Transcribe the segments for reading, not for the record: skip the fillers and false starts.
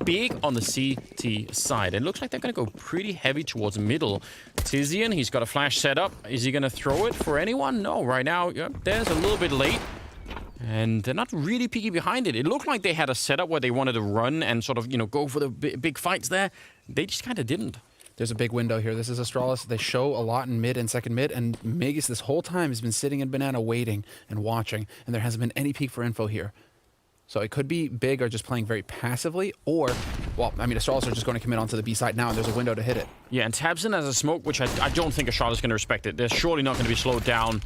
big on the CT side. It looks like they're going to go pretty heavy towards middle. tiziaN, he's got a flash set up. Is he going to throw it for anyone? No, right now, there's a little bit late. And they're not really peeking behind it. It looked like they had a setup where they wanted to run and sort of, go for the big fights there. They just kind of didn't. There's a big window here. This is Astralis. They show a lot in mid and second mid, and Magisk this whole time has been sitting in banana waiting and watching, and there hasn't been any peek for info here. So it could be big or just playing very passively, or, well, I mean, Astralis are just going to commit onto the B side now, and there's a window to hit it. Yeah, and tabseN has a smoke, which I don't think Astralis is going to respect it. They're surely not going to be slowed down.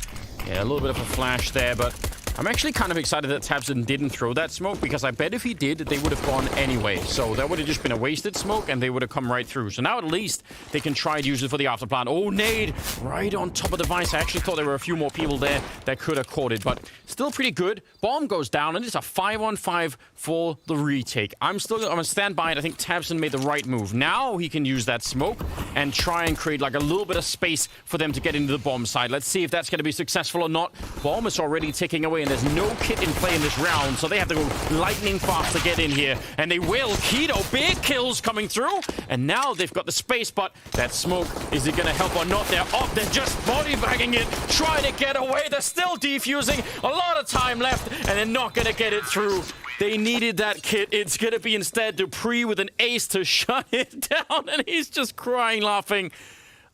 Yeah, a little bit of a flash there, but I'm actually kind of excited that tabseN didn't throw that smoke, because I bet if he did, they would have gone anyway. So that would have just been a wasted smoke, and they would have come right through. So now at least they can try to use it for the afterplan. Oh, nade right on top of the device. I actually thought there were a few more people there that could have caught it, but still pretty good. Bomb goes down, and it's a 5-on-5 for the retake. I'm going to stand by it. I think tabseN made the right move. Now he can use that smoke and try and create like a little bit of space for them to get into the bomb side. Let's see if that's going to be successful or not. Bomb is already ticking away, and there's no kit in play in this round, so they have to go lightning fast to get in here, and they will. Keto, big kills coming through, and now they've got the space, but that smoke, is it going to help or not? They're up, they're just body bagging it, trying to get away. They're still defusing, a lot of time left, and they're not going to get it through. They needed that kit. It's going to be instead dupreeh with an ace to shut it down, and he's just crying, laughing.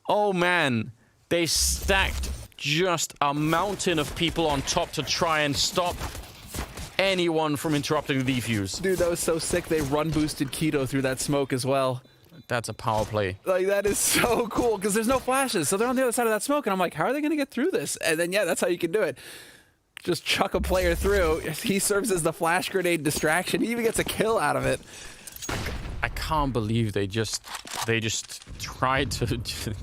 Oh man, they stacked just a mountain of people on top to try and stop anyone from interrupting the defuse. Dude, that was so sick. They run boosted Keto through that smoke as well. That's a power play. Like, that is so cool, because there's no flashes. So they're on the other side of that smoke, and I'm like, how are they going to get through this? And then, yeah, that's how you can do it. Just chuck a player through. He serves as the flash grenade distraction. He even gets a kill out of it. I can't believe they just tried to,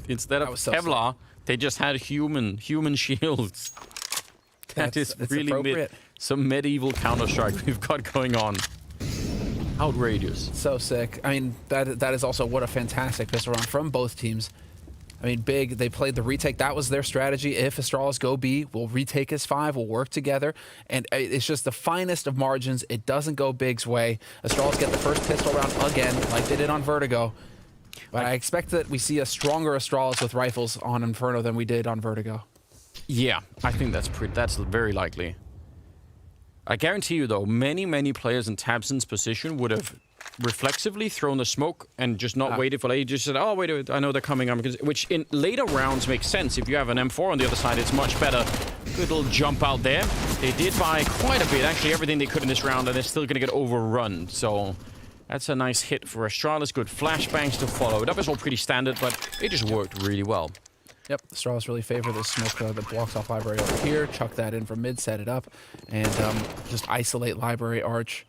instead of Kevlar, they just had human shields. That is really some medieval Counter-Strike we've got going on. Outrageous. So sick. I mean, that is also what a fantastic pistol round from both teams. I mean, big, they played the retake. That was their strategy. If Astralis go B, we'll retake his 5, we'll work together. And it's just the finest of margins. It doesn't go big's way. Astralis get the first pistol round again, like they did on Vertigo. But I expect that we see a stronger Astralis with rifles on Inferno than we did on Vertigo. Yeah, I think that's very likely. I guarantee you, though, many players in tabseN's position would have reflexively thrown the smoke and just not waited for it. Just said, oh, wait, I know they're coming. Which in later rounds makes sense. If you have an M4 on the other side, it's much better. Good little jump out there. They did buy quite a bit, actually everything they could in this round, and they're still going to get overrun. So that's a nice hit for Astralis. Good flashbangs to follow. That was all pretty standard, but it just worked really well. Yep, Astralis really favor this smoke that blocks off library over here. Chuck that in from mid, set it up, and just isolate library arch.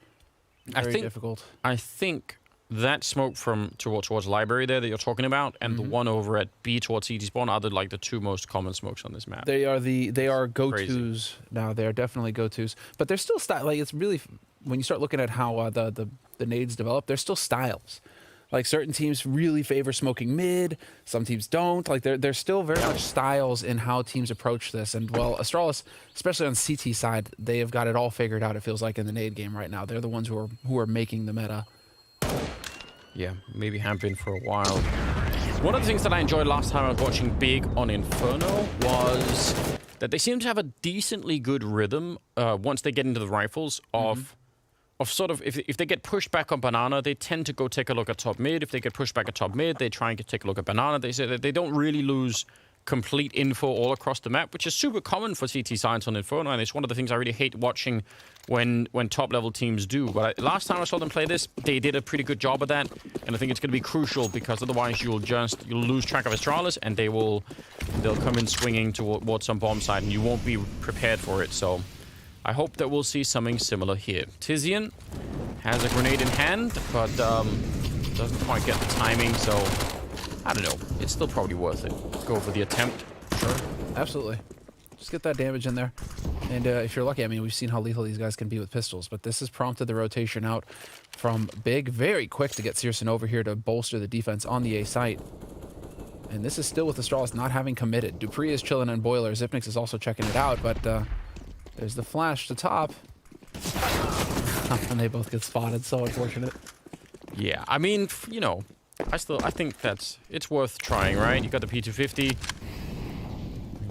Very difficult. I think that smoke from towards library there that you're talking about, and the one over at B towards CT spawn are like the two most common smokes on this map. They are go-tos now. They are definitely go-tos, but they're still like it's really, when you start looking at how the nades develop, they're still styles. Like, certain teams really favor smoking mid, some teams don't. Like, there's still very much styles in how teams approach this. And, well, Astralis, especially on CT side, they have got it all figured out, it feels like, in the nade game right now. They're the ones who are making the meta. Yeah, maybe have been for a while. One of the things that I enjoyed last time I was watching Big on Inferno was that they seem to have a decently good rhythm once they get into the rifles of sort of, if they get pushed back on banana, they tend to go take a look at top mid. If they get pushed back at top mid, they try and take a look at banana. They say that they don't really lose complete info all across the map, which is super common for CT science on Inferno, and it's one of the things I really hate watching when top-level teams do. But last time I saw them play this, they did a pretty good job of that, and I think it's going to be crucial, because otherwise you'll lose track of Astralis, and they'll come in swinging towards some bomb side, and you won't be prepared for it. So I hope that we'll see something similar here. tiziaN has a grenade in hand, but doesn't quite get the timing, so I don't know. It's still probably worth it. Go for the attempt. Sure. Absolutely. Just get that damage in there. And if you're lucky, I mean, we've seen how lethal these guys can be with pistols, but this has prompted the rotation out from Big. Very quick to get syrson over here to bolster the defense on the A site. And this is still with Astralis not having committed. dupreeh is chilling on boiler. Xyp9x is also checking it out, but there's the flash to top. And they both get spotted. So unfortunate. Yeah, I mean, you know, I think it's worth trying, right? You got the P250.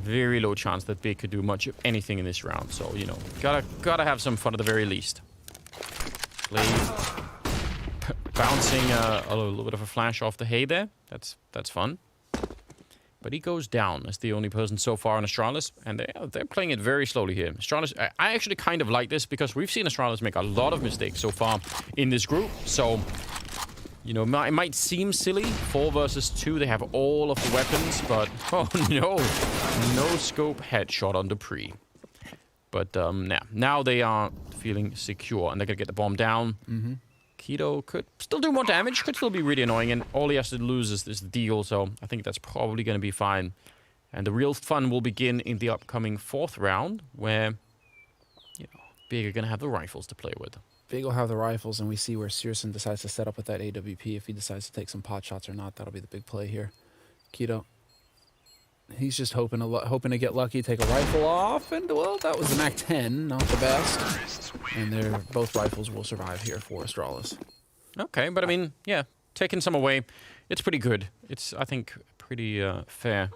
Very low chance that Big could do much of anything in this round. So, you know, gotta have some fun at the very least. Bouncing a little bit of a flash off the hay there. That's fun. But he goes down as the only person so far on Astralis, and they're playing it very slowly here. Astralis, I actually kind of like this because we've seen Astralis make a lot of mistakes so far in this group. So, you know, it might seem silly. 4 versus 2, they have all of the weapons, but oh no, no scope headshot on dupreeh. But now they are feeling secure, and they're gonna get the bomb down. Keto could still do more damage, could still be really annoying, and all he has to lose is this deal, so I think that's probably going to be fine. And the real fun will begin in the upcoming 4th round, where, you know, Big are going to have the rifles to play with. Big will have the rifles, and we see where syrson decides to set up with that AWP. If he decides to take some pot shots or not, that'll be the big play here. Keto, he's just hoping to get lucky, take a rifle off, and, well, that was the MAC-10, not the best. And both rifles will survive here for Astralis. Okay, but I mean, yeah, taking some away, it's pretty good. It's, I think, pretty fair.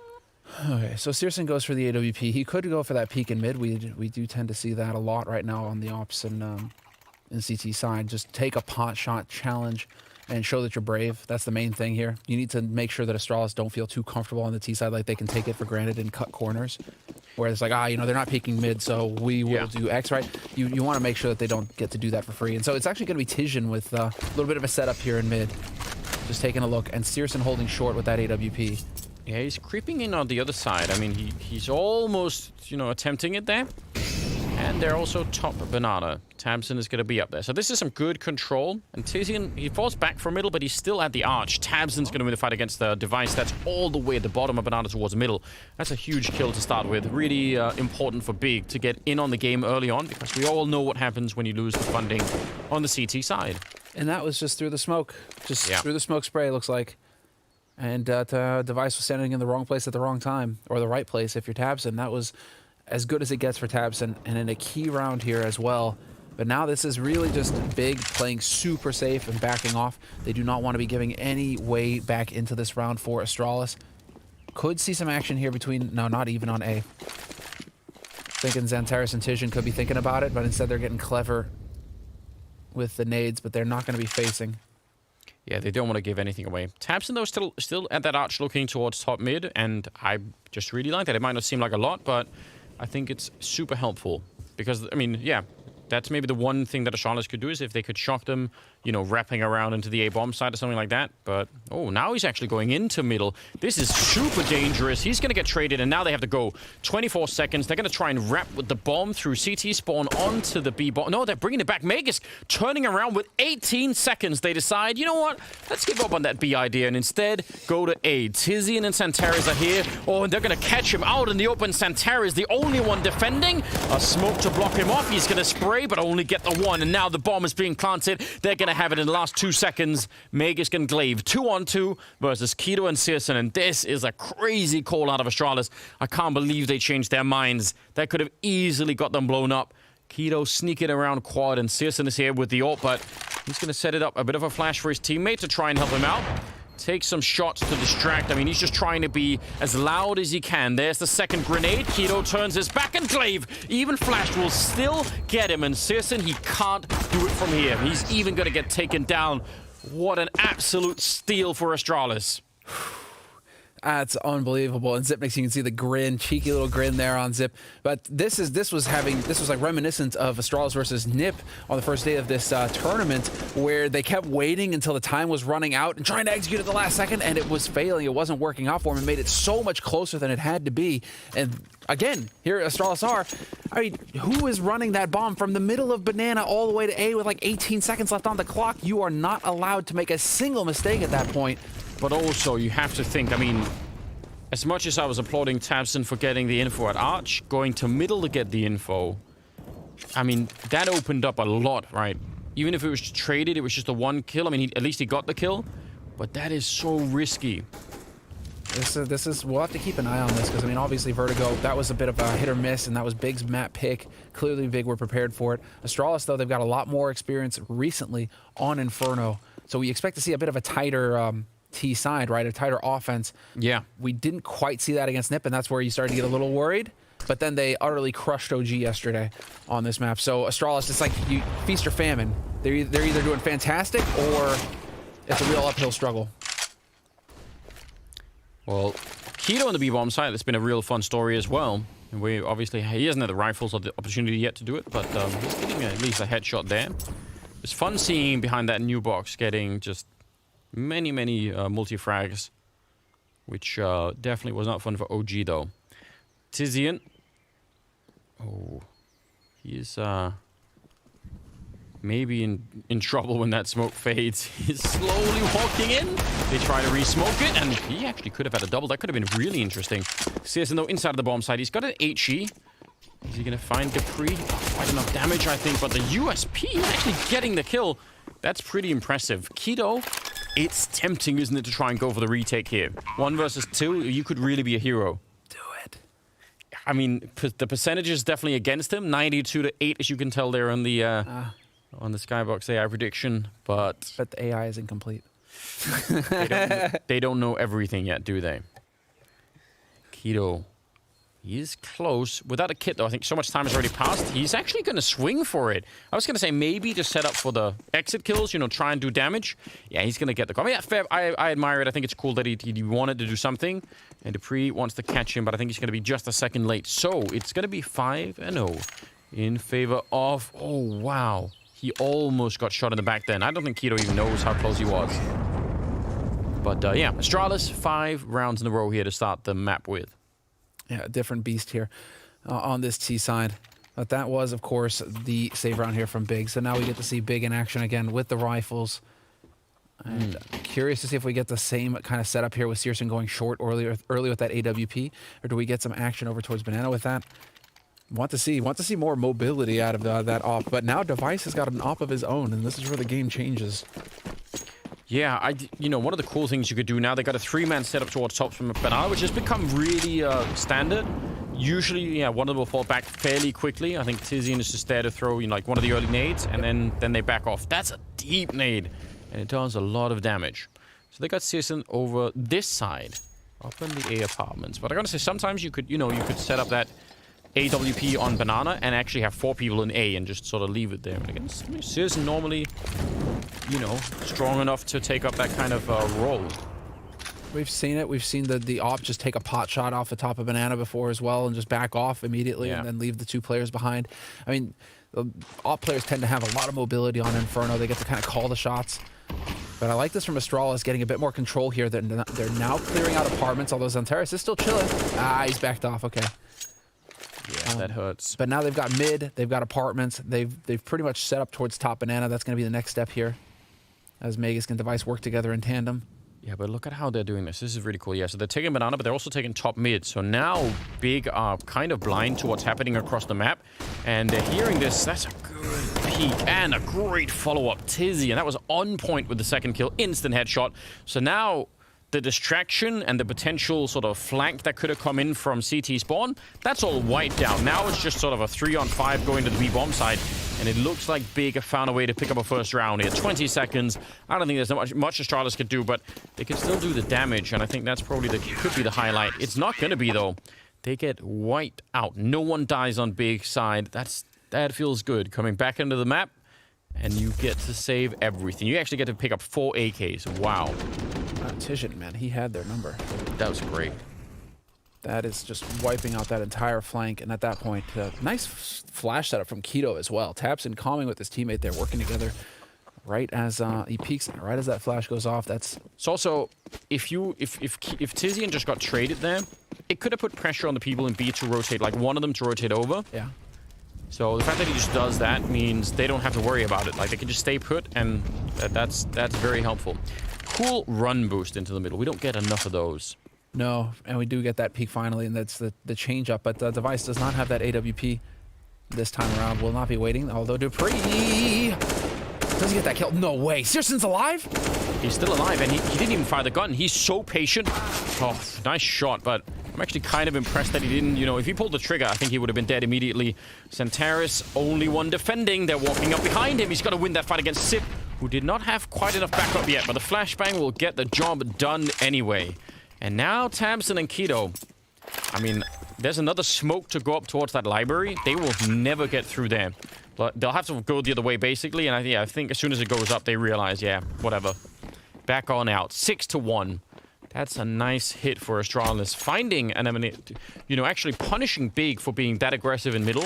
Okay, so syrson goes for the AWP. He could go for that peek in mid. We do tend to see that a lot right now on the ops and in CT side. Just take a pot shot challenge and show that you're brave. That's the main thing here. You need to make sure that Astralis don't feel too comfortable on the T side, like they can take it for granted and cut corners. Where it's like, you know, they're not peeking mid, so we will do X, right? You want to make sure that they don't get to do that for free. And so it's actually going to be tiziaN with a little bit of a setup here in mid. Just taking a look. And syrson holding short with that AWP. Yeah, he's creeping in on the other side. I mean, he's almost, you know, attempting it there. And they're also top banana. tabseN is going to be up there. So this is some good control. And tiziaN, he falls back for middle, but he's still at the arch. tabseN's going to win the fight against the device that's all the way at the bottom of banana towards middle. That's a huge kill to start with. Really important for Big to get in on the game early on, because we all know what happens when you lose the funding on the CT side. And that was just through the smoke. Just through the smoke spray, it looks like. And the device was standing in the wrong place at the wrong time. Or the right place if you're tabseN. That was as good as it gets for tabseN, and in a key round here as well. But now this is really just Big playing super safe and backing off. They do not want to be giving any way back into this round for Astralis. Could see some action here between... No, not even on A. Thinking XANTARES and tiziaN could be thinking about it, but instead they're getting clever with the nades, but they're not going to be facing. Yeah, they don't want to give anything away. tabseN, though, still at that arch looking towards top mid, and I just really like that. It might not seem like a lot, but I think it's super helpful. Because, I mean, yeah, that's maybe the one thing that Astralis could do is if they could shock them, you know, wrapping around into the A-bomb side or something like that. But, oh, now he's actually going into middle. This is super dangerous. He's going to get traded, and now they have to go 24 seconds. They're going to try and wrap with the bomb through CT spawn onto the B-bomb. No, they're bringing it back. Magisk turning around with 18 seconds. They decide, you know what? Let's give up on that B idea and instead go to A. tiziaN and XANTARES are here. Oh, and they're going to catch him out in the open. XANTARES, the only one defending. A smoke to block him off. He's going to spray, but only get the one. And now the bomb is being planted. They're going to have it in the last 2 seconds. Magisk and gla1ve 2-on-2 versus Keto and syrson. And this is a crazy call out of Astralis. I can't believe they changed their minds. That could have easily got them blown up. Keto sneaking around quad, and syrson is here with the ult, but he's going to set it up. A bit of a flash for his teammate to try and help him out. Take some shots to distract. I mean, he's just trying to be as loud as he can. There's the second grenade. Keto turns his back, and gla1ve, even flash, will still get him. And syrson, he can't do it from here. He's even going to get taken down. What an absolute steal for Astralis. That's unbelievable. And Zipnix, you can see the grin, cheeky little grin there on Zip. But this was like reminiscent of Astralis versus NiP on the first day of this tournament, where they kept waiting until the time was running out and trying to execute at the last second, and it was failing. It wasn't working out for them. It made it so much closer than it had to be. And again, here Astralis are. I mean, who is running that bomb from the middle of banana all the way to A with like 18 seconds left on the clock? You are not allowed to make a single mistake at that point. But also, you have to think, I mean, as much as I was applauding tabseN for getting the info at Arch, going to middle to get the info, I mean, that opened up a lot, right? Even if it was traded, it was just a one kill. I mean, at least he got the kill, but that is so risky. This is we'll have to keep an eye on this, because I mean, obviously Vertigo, that was a bit of a hit or miss, and that was Big's map pick. Clearly Big were prepared for it. Astralis, though, they've got a lot more experience recently on Inferno. So we expect to see a bit of a tighter T side, right? A tighter offense. Yeah. We didn't quite see that against Nip, and that's where you started to get a little worried. But then they utterly crushed OG yesterday on this map. So Astralis, it's like you feast or famine. They're either doing fantastic or it's a real uphill struggle. Well, k1to on the B-bomb side, it's been a real fun story as well. And we obviously, he hasn't had the rifles or the opportunity yet to do it, but he's getting at least a headshot there. It's fun seeing behind that new box getting just many multi-frags, which definitely was not fun for OG though. tiziaN. Oh, he's maybe in trouble when that smoke fades. He's slowly walking in. They try to re-smoke it, and he actually could have had a double. That could have been really interesting. CSGO though inside of the bomb side. He's got an HE. Is he going to find dupreeh? Quite enough damage, I think, but the USP actually getting the kill. That's pretty impressive. k1to, it's tempting, isn't it, to try and go for the retake here. 1 versus 2, you could really be a hero. Do it. I mean, the percentage is definitely against him. 92-8, as you can tell there on the Skybox AI prediction, but the AI is incomplete. they don't know everything yet, do they? k1to, he is close. Without a kit, though, I think so much time has already passed. He's actually going to swing for it. I was going to say maybe to set up for the exit kills, you know, try and do damage. Yeah, he's going to get the call. I mean, yeah, fair. I admire it. I think it's cool that he wanted to do something. And dupreeh wants to catch him, but I think he's going to be just a second late. So it's going to be 5-0 in favor of... Oh, wow. He almost got shot in the back then. I don't think k1to even knows how close he was. But yeah, Astralis, 5 rounds in a row here to start the map with. Yeah, a different beast here on this T side. But that was, of course, the save round here from Big. So now we get to see Big in action again with the rifles. And curious to see if we get the same kind of setup here with syrson going short early with that AWP, or do we get some action over towards Banana with that? Want to see more mobility out of that op. But now Device has got an op of his own, and this is where the game changes. Yeah, you know, one of the cool things you could do now, they got a 3-man setup towards top from Banana, which has become really standard. Usually, yeah, one of them will fall back fairly quickly. I think tiziaN is just there to throw, you know, like one of the early nades, and then they back off. That's a deep nade, and it does a lot of damage. So they got syrson over this side, up in the A apartments. But I gotta say, sometimes you could, you know, you could set up that AWP on Banana and actually have 4 people in A and just sort of leave it there. And again, syrson normally, you know, strong enough to take up that kind of role. We've seen it. We've seen the op just take a pot shot off the top of Banana before as well and just back off immediately and then leave the 2 players behind. I mean, the op players tend to have a lot of mobility on Inferno. They get to kind of call the shots. But I like this from Astralis getting a bit more control here. They're now clearing out apartments, although XANTARES is still chilling. Ah, he's backed off. Okay. Yeah, that hurts. But now they've got mid, they've got apartments, they've pretty much set up towards top Banana. That's going to be the next step here, as Magisk and Device work together in tandem. Yeah, but look at how they're doing this. This is really cool. Yeah, so they're taking Banana, but they're also taking top mid. So now Big are kind of blind to what's happening across the map, and they're hearing this. That's a good peek and a great follow-up. tiziaN, that was on point with the second kill, instant headshot. So now the distraction and the potential sort of flank that could have come in from CT spawn, that's all wiped out. Now it's just sort of a 3-on-5 going to the B-bomb side, and it looks like Big have found a way to pick up a first round here. 20 seconds. I don't think there's much Astralis could do, but they can still do the damage, and I think that's probably could be the highlight. It's not going to be, though. They get wiped out. No one dies on Big side. That feels good. Coming back into the map, and you get to save everything. You actually get to pick up 4 AKs. Wow. tiziaN, man, he had their number. That was great. That is just wiping out that entire flank. And at that point, nice flash setup from k1to as well. tabseN calming with his teammate there, working together right as he peeks, right as that flash goes off. It's also, if tiziaN just got traded there, it could have put pressure on the people in B to rotate, like one of them to rotate over. Yeah. So the fact that he just does that means they don't have to worry about it. Like, they can just stay put, and that's very helpful. Cool run boost into the middle. We don't get enough of those. No, and we do get that peak finally, and that's the change up. But the Device does not have that AWP this time around. Will not be waiting, although dupreeh does he get that kill? No way. syrson's alive? He's still alive, and he didn't even fire the gun. He's so patient. Oh, nice shot, but I'm actually kind of impressed that he didn't, you know, if he pulled the trigger, I think he would have been dead immediately. XANTARES, only one defending. They're walking up behind him. He's got to win that fight against Sip. who did not have quite enough backup yet, but the flashbang will get the job done anyway. And now tabseN and Keto. I mean, there's another smoke to go up towards that library. They will never get through there. But they'll have to go the other way, basically. And I think as soon as it goes up, they realize, yeah, whatever. Back on out. 6-1. That's a nice hit for Astralis. Finding an you know, actually punishing Big for being that aggressive in middle.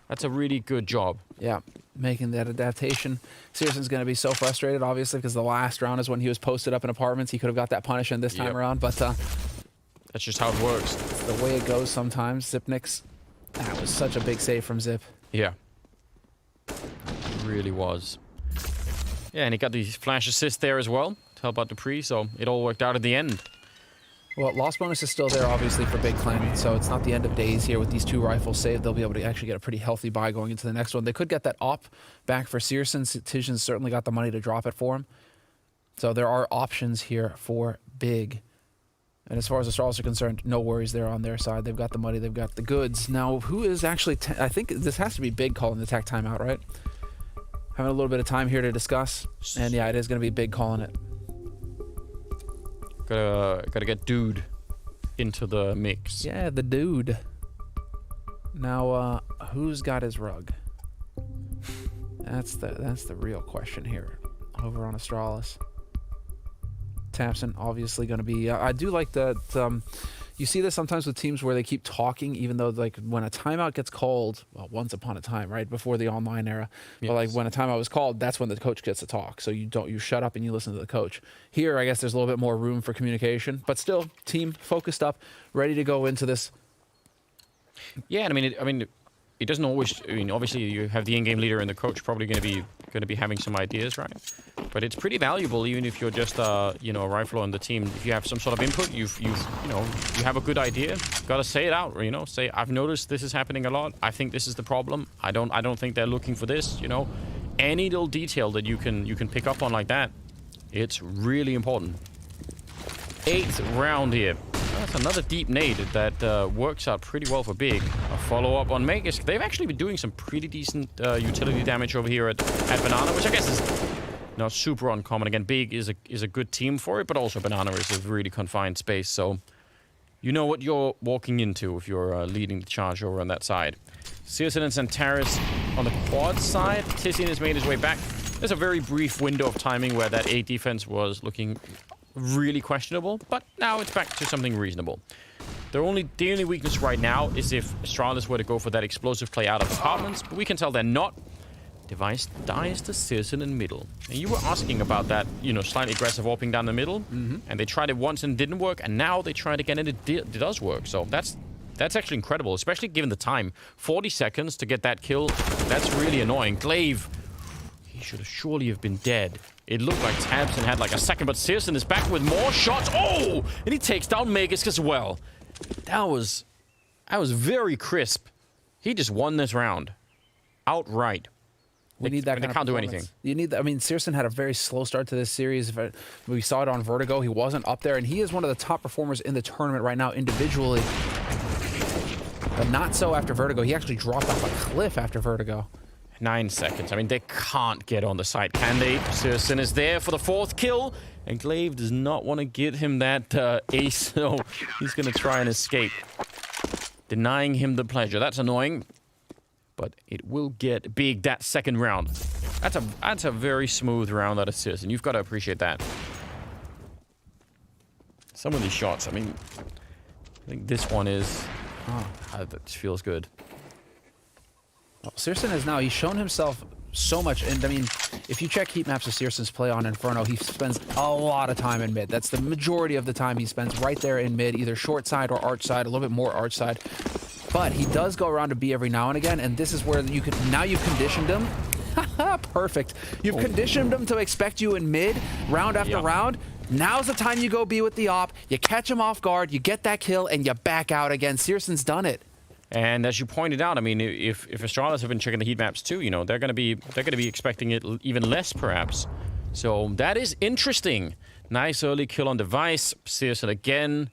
That's a really good job. Yeah, making that adaptation. syrSon's going to be so frustrated, obviously, because the last round is when he was posted up in apartments. He could have got that punish in this time around, but... that's just how it works. It's the way it goes sometimes. Zipnix. That was such a big save from Zip. Yeah. It really was. Yeah, and he got the flash assist there as well to help out dupreeh, so it all worked out at the end. Well, loss bonus is still there, obviously, for Big Clan, so it's not the end of days here with these 2 rifles saved. They'll be able to actually get a pretty healthy buy going into the next one. They could get that op back for syrson. tiziaN's certainly got the money to drop it for him. So there are options here for Big. And as far as Astralis are concerned, no worries there on their side. They've got the money, they've got the goods. Now, who is actually... I think this has to be Big calling the tech timeout, right? Having a little bit of time here to discuss. And yeah, it is going to be Big calling it. Gotta get dude into the mix. Yeah, the dude. Now, who's got his rug? That's the real question here. Over on Astralis. tabseN obviously going to be... I do like that... you see this sometimes with teams where they keep talking, even though, like, when a timeout gets called, well, once upon a time, right, before the online era, but, like, when a timeout was called, that's when the coach gets to talk. So you shut up and you listen to the coach. Here, I guess there's a little bit more room for communication, but still, team focused up, ready to go into this. Yeah, I mean, it doesn't always... I mean, obviously, you have the in-game leader and the coach probably going to be having some ideas, right? But it's pretty valuable, even if you're just you know, a rifler on the team. If you have some sort of input, you know, you have a good idea, gotta say it out. You know, say, I've noticed this is happening a lot. I think this is the problem. I don't think they're looking for this. You know, any little detail that you can pick up on like that, it's really important. 8th round here. That's another deep nade that works out pretty well for Big. A follow-up on Magisk. They've actually been doing some pretty decent utility damage over here at Banana, which I guess is not super uncommon. Again, Big is a good team for it, but also Banana is a really confined space, so you know what you're walking into if you're leading the charge over on that side. syrson and XANTARES on the quad side. tiziaN has made his way back. There's a very brief window of timing where that A defense was looking really questionable, but now it's back to something reasonable. The only weakness right now is if Astralis were to go for that explosive play out of apartments, but we can tell they're not. Device dies to syrson in middle. And you were asking about that, you know, slightly aggressive warping down the middle, and they tried it once and it didn't work, and now they tried again and it does work. So that's actually incredible, especially given the time. 40 seconds to get that kill. That's really annoying. Glaive, he should have surely have been dead. It looked like tabseN had like a second, but syrson is back with more shots. Oh! And he takes down Magisk as well. That was very crisp. He just won this round. Outright. We need that kind of can't do performance. anything. You need that. I mean, syrson had a very slow start to this series. We saw it on Vertigo. He wasn't up there, and he is one of the top performers in the tournament right now individually. But not so after Vertigo. He actually dropped off a cliff after Vertigo. 9 seconds. I mean, they can't get on the site, can they? syrson is there for the 4th kill, and Glaive does not want to get him that ace, so he's going to try and escape. Denying him the pleasure. That's annoying, but it will get Big that 2nd round. That's a very smooth round out of syrson. You've got to appreciate that. Some of these shots, I mean, I think this one is... that feels good. Well, syrson has now, he's shown himself so much, and I mean, if you check heat maps of syrSon's play on Inferno, he spends a lot of time in mid. That's the majority of the time he spends right there in mid, either short side or arch side, a little bit more arch side. But he does go around to B every now and again, and this is where you could, now you've conditioned him. Perfect. You've conditioned him to expect you in mid, round after round. Now's the time you go B with the op, you catch him off guard, you get that kill, and you back out again. syrSon's done it. And as you pointed out, I mean, if Astralis have been checking the heat maps too, you know, they're gonna be expecting it even less, perhaps. So that is interesting. Nice early kill on device. syrson again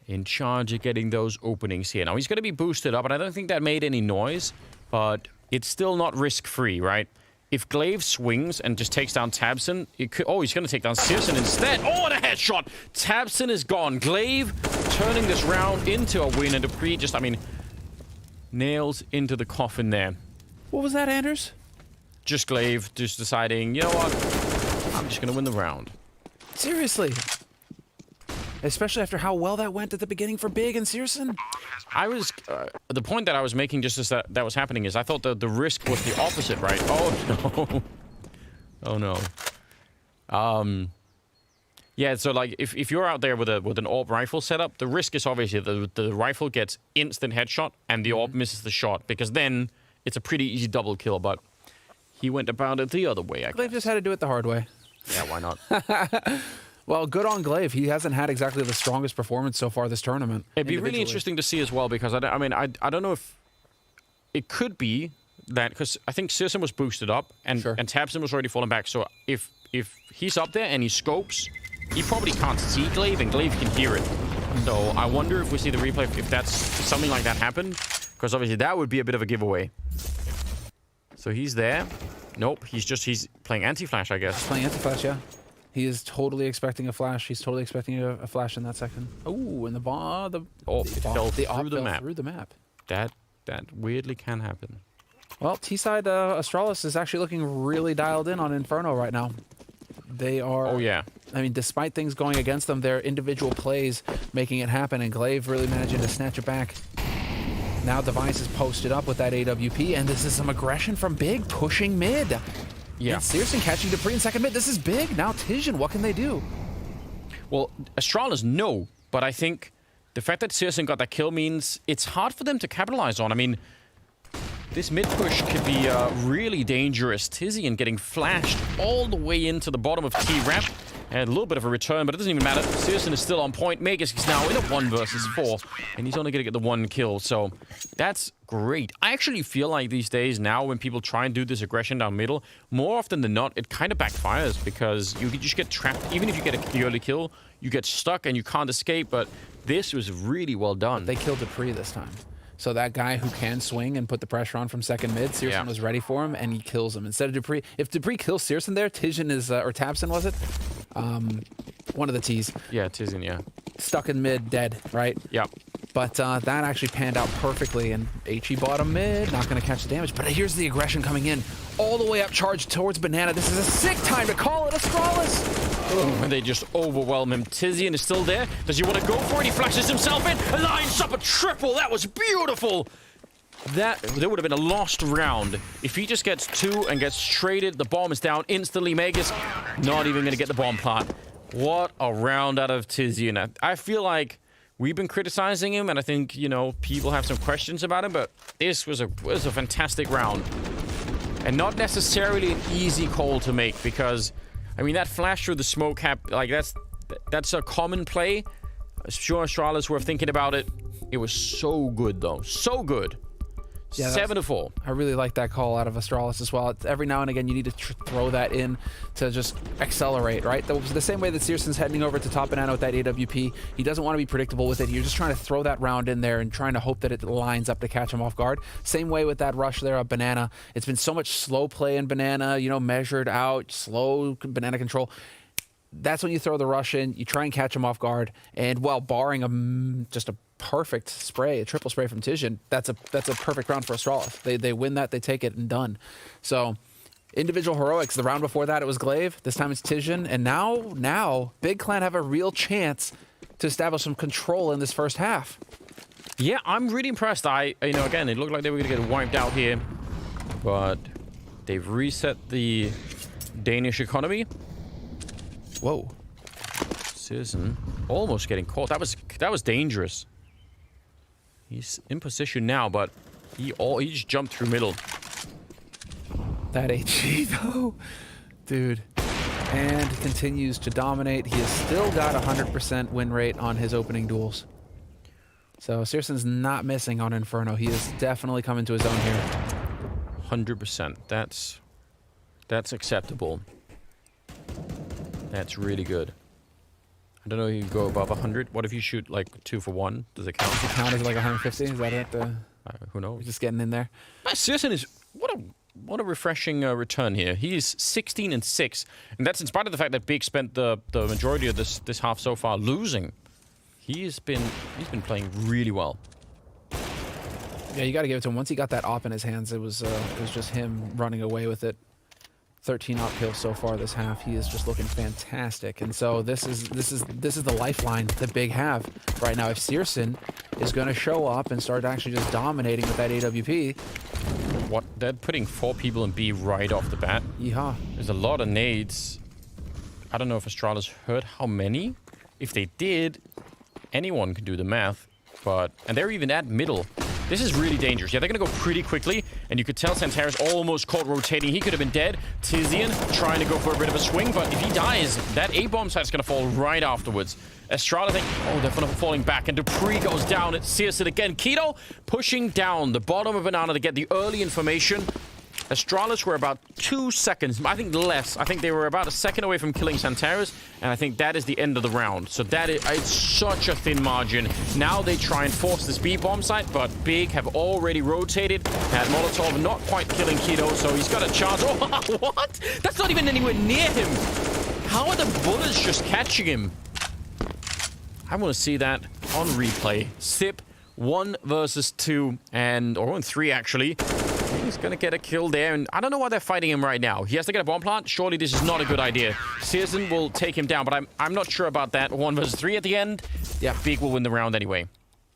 in charge of getting those openings here. Now he's gonna be boosted up, and I don't think that made any noise, but it's still not risk-free, right? if gla1ve swings and just takes down tabseN, it could... Oh, he's going to take down syrson instead. Oh, and a headshot! tabseN is gone. gla1ve turning this round into a win, and dupreeh just, I mean, nails into the coffin there. What was that, Anders? Just gla1ve just deciding, you know what? I'm just going to win the round. Seriously? Especially after how well that went at the beginning for Big and syrson? I was... the point that I was making just as that was happening is I thought the risk was the opposite, right? Oh, no. Oh, no. Yeah, so, like, if you're out there with an AWP rifle setup, the risk is obviously the rifle gets instant headshot and the AWP misses the shot, because then it's a pretty easy double kill, but he went about it the other way, I guess. gla1ve just had to do it the hard way. Yeah, why not? Well, good on gla1ve. He hasn't had exactly the strongest performance so far this tournament. It'd be really interesting to see as well, because I don't know if it could be that, because I think syrson was boosted up and tabseN was already falling back. So if he's up there and he scopes, he probably can't see gla1ve, and gla1ve can hear it. So I wonder if we see the replay if that's something like that happened, because obviously that would be a bit of a giveaway. So he's there. Nope, he's playing anti-flash, I guess. He's playing anti-flash, yeah. He is totally expecting a flash. He's totally expecting a flash in that second. Ooh, and the ball, it fell through the map. That weirdly can happen. Well, T-side Astralis is actually looking really dialed in on Inferno right now. They are... Oh, yeah. I mean, despite things going against them, their individual plays making it happen, and gla1ve really managing to snatch it back. Now Device is posted up with that AWP, and this is some aggression from Big, pushing mid. Yeah. And syrson catching dupreeh in second mid. This is big. Now tiziaN, what can they do? Well, Astralis, no. But I think the fact that syrson got that kill means it's hard for them to capitalize on. I mean, this mid push could be really dangerous. tiziaN getting flashed all the way into the bottom of T-Ramp. And a little bit of a return, but it doesn't even matter. syrson is still on point. Magisk is now in a 1 versus 4. And he's only going to get the 1 kill. So that's great. I actually feel like these days now when people try and do this aggression down middle, more often than not, it kind of backfires, because you just get trapped. Even if you get the early kill, you get stuck and you can't escape. But this was really well done. They killed dupreeh this time. So that guy who can swing and put the pressure on from second mid, syrson was ready for him, and he kills him. Instead of dupreeh, if dupreeh kills syrson there, tiziaN is, or tabseN was it? One of the T's. Yeah, tiziaN, yeah. Stuck in mid, dead, right? Yep. But that actually panned out perfectly, and HE bottom mid, not going to catch the damage. But here's the aggression coming in, all the way up charged towards banana. This is a sick time to call it Astralis. And they just overwhelm him. tiziaN is still there. Does he want to go for it? He flashes himself in, lines up a triple. That was beautiful. There would have been a lost round. If he just gets 2 and gets traded, the bomb is down instantly. Magisk not even going to get the bomb plant. What a round out of tiziaN. I feel like we've been criticizing him, and I think, you know, people have some questions about him, but this was a fantastic round. And not necessarily an easy call to make, because, I mean, that flash through the smoke like, that's a common play. Sure, Astralis were thinking about it. It was so good, though. So good. Yeah, 7-4. I really like that call out of Astralis as well. Every now and again, you need to throw that in to just accelerate, right? The same way that syrson's heading over to top banana with that AWP. He doesn't want to be predictable with it. You're just trying to throw that round in there and trying to hope that it lines up to catch him off guard. Same way with that rush there of banana. It's been so much slow play in banana, you know, measured out, slow banana control. That's when you throw the rush in. You try and catch him off guard. And, well, barring just a perfect spray, a triple spray from tiziaN, that's a perfect round for Astralis. They win that, they take it, and done. So individual heroics. The round before that, it was gla1ve. This time it's tiziaN. And now Big Clan have a real chance to establish some control in this first half. Yeah, I'm really impressed. You know, again, it looked like they were going to get wiped out here, but they've reset the Danish economy. Whoa. syrson almost getting caught. That was dangerous. He's in position now, but he just jumped through middle. That HE though, dude, and continues to dominate. He has still got 100% win rate on his opening duels. So syrson's not missing on Inferno. He is definitely coming to his own here. 100%. That's acceptable. That's really good. I don't know if you go above 100. What if you shoot like 2 for 1? Does it count? Does it count as like 150? Is that it? Who knows? Just getting in there. syrson is... what a refreshing return here. He is 16-6, and that's in spite of the fact that Big spent the majority of this half so far losing. He's been playing really well. Yeah, you got to give it to him. Once he got that op in his hands, it was just him running away with it. 13 op kills so far this half. He is just looking fantastic, and so this is the lifeline that Big have right now. If syrson is going to show up and start actually just dominating with that AWP, what, they're putting 4 people in B right off the bat. Yeehaw. There's a lot of nades. I don't know if Astralis heard how many. If they did, anyone can do the math. And they're even at middle. This is really dangerous. Yeah, they're going to go pretty quickly, and you could tell XANTARES almost caught rotating. He could have been dead. tiziaN trying to go for a bit of a swing, but if he dies, that A-bomb site's going to fall right afterwards. Astralis, I think, oh, they're falling back, and dupreeh goes down. It's syrson again. Keto pushing down the bottom of Banana to get the early information. Astralis were about 2 seconds, I think less. I think they were about a second away from killing XANTARES, and I think that is the end of the round. So that is it's such a thin margin. Now they try and force this B-bomb site, but Big have already rotated. Had Molotov not quite killing Keto, so he's got a chance. Oh, what? That's not even anywhere near him. How are the bullets just catching him? I want to see that on replay. Sip 1 versus 2, or 1-3 actually. He's gonna get a kill there, and I don't know why they're fighting him right now. He has to get a bomb plant. Surely this is not a good idea. syrson will take him down, but I'm not sure about that. 1 versus 3 at the end. Yeah, Big will win the round anyway.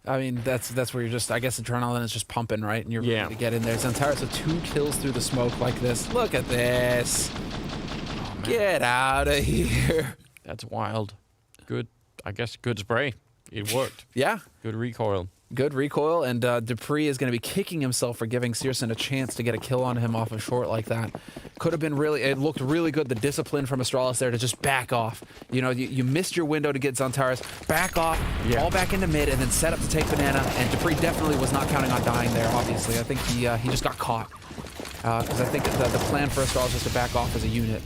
I mean, that's where you're just, I guess adrenaline is just pumping, right? And you're ready to get in there. XANTARES with 2 kills through the smoke like this. Look at this. Oh, get out of here. That's wild. Good, I guess good spray. It worked. Yeah. Good recoil. Good recoil, and dupreeh is going to be kicking himself for giving syrson a chance to get a kill on him off of short like that. Could have been really, it looked really good, the discipline from Astralis there to just back off. You know, you missed your window to get XANTARES, back off, fall back into mid, and then set up to take Banana, and dupreeh definitely was not counting on dying there, obviously. I think he just got caught. Because I think the plan for Astralis was to back off as a unit.